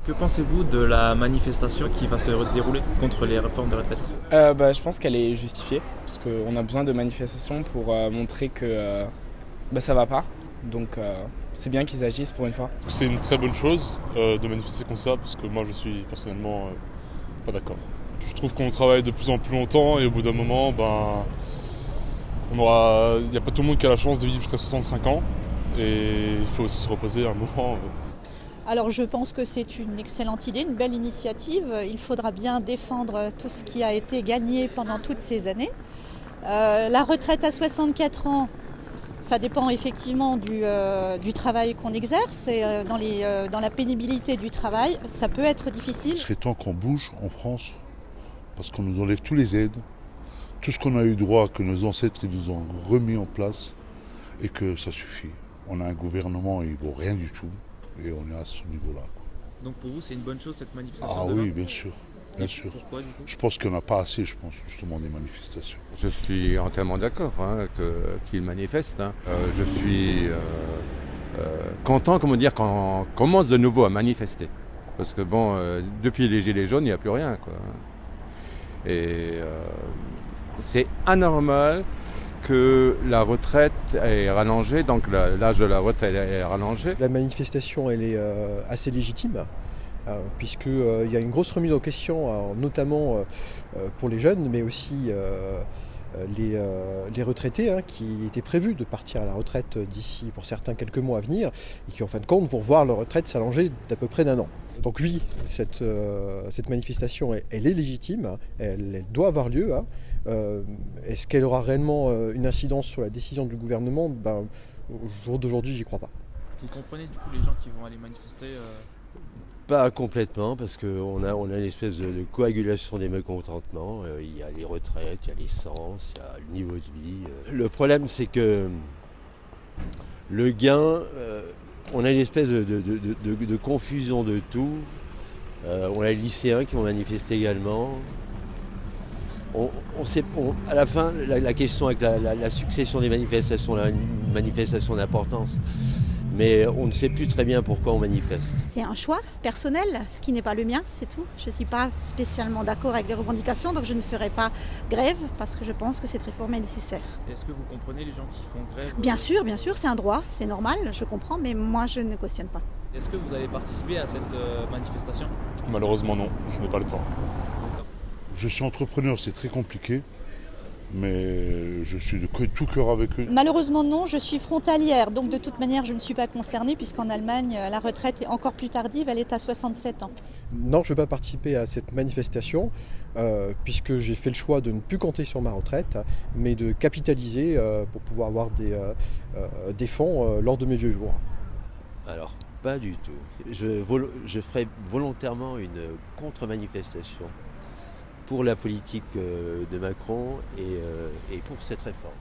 Que pensez-vous de la manifestation qui va se dérouler contre les réformes de retraite? Je pense qu'elle est justifiée, parce qu'on a besoin de manifestations pour montrer que ça va pas. Donc c'est bien qu'ils agissent pour une fois. C'est une très bonne chose de manifester comme ça, parce que moi je suis personnellement pas d'accord. Je trouve qu'on travaille de plus en plus longtemps et au bout d'un moment, il n'y a pas tout le monde qui a la chance de vivre jusqu'à 65 ans et il faut aussi se reposer à un moment. Alors je pense que c'est une excellente idée, une belle initiative. Il faudra bien défendre tout ce qui a été gagné pendant toutes ces années. La retraite à 64 ans, ça dépend effectivement du travail qu'on exerce et dans la pénibilité du travail, ça peut être difficile. Il serait temps qu'on bouge en France parce qu'on nous enlève tous les aides, tout ce qu'on a eu droit, que nos ancêtres ils nous ont remis en place et que ça suffit. On a un gouvernement, il ne vaut rien du tout et on est à ce niveau-là. Donc pour vous, c'est une bonne chose cette manifestation? Ah oui, bien sûr. Bien sûr. Pourquoi, du coup? Je pense qu'il n'y en a pas assez, justement, des manifestations. Je suis entièrement d'accord qu'ils manifestent. Je suis content, qu'on commence de nouveau à manifester. Parce que depuis les Gilets jaunes, il n'y a plus rien, quoi. Et c'est anormal que la retraite est rallongée, donc l'âge de la retraite est rallongé. La manifestation, elle est assez légitime. Puisqu'il y a une grosse remise en question, notamment pour les jeunes, mais aussi les retraités qui étaient prévus de partir à la retraite d'ici, pour certains, quelques mois à venir, et qui en fin de compte vont voir leur retraite s'allonger d'à peu près d'1 an. Donc oui, cette manifestation, elle est légitime, elle doit avoir lieu. Est-ce qu'elle aura réellement une incidence sur la décision du gouvernement? Au jour d'aujourd'hui, j'y crois pas. Vous comprenez du coup les gens qui vont aller manifester Pas complètement, parce qu'on a une espèce de coagulation des mécontentements. Il y a les retraites, il y a l'essence, il y a le niveau de vie. Le problème, c'est que le gain, on a une espèce de confusion de tout. On a les lycéens qui vont manifester également. À la fin, la question avec la succession des manifestations, là, une manifestation d'importance. Mais on ne sait plus très bien pourquoi on manifeste. C'est un choix personnel, ce qui n'est pas le mien, c'est tout. Je ne suis pas spécialement d'accord avec les revendications, donc je ne ferai pas grève parce que je pense que cette réforme est nécessaire. Est-ce que vous comprenez les gens qui font grève? Bien sûr, c'est un droit, c'est normal, je comprends, mais moi je ne cautionne pas. Est-ce que vous allez participer à cette manifestation? Malheureusement non, je n'ai pas le temps. Je suis entrepreneur, c'est très compliqué, mais je suis de tout cœur avec eux. Malheureusement non, je suis frontalière, donc de toute manière je ne suis pas concernée puisqu'en Allemagne la retraite est encore plus tardive, elle est à 67 ans. Non, je ne vais pas participer à cette manifestation puisque j'ai fait le choix de ne plus compter sur ma retraite, mais de capitaliser pour pouvoir avoir des fonds lors de mes vieux jours. Alors, pas du tout. Je ferai volontairement une contre-manifestation pour la politique de Macron et pour cette réforme.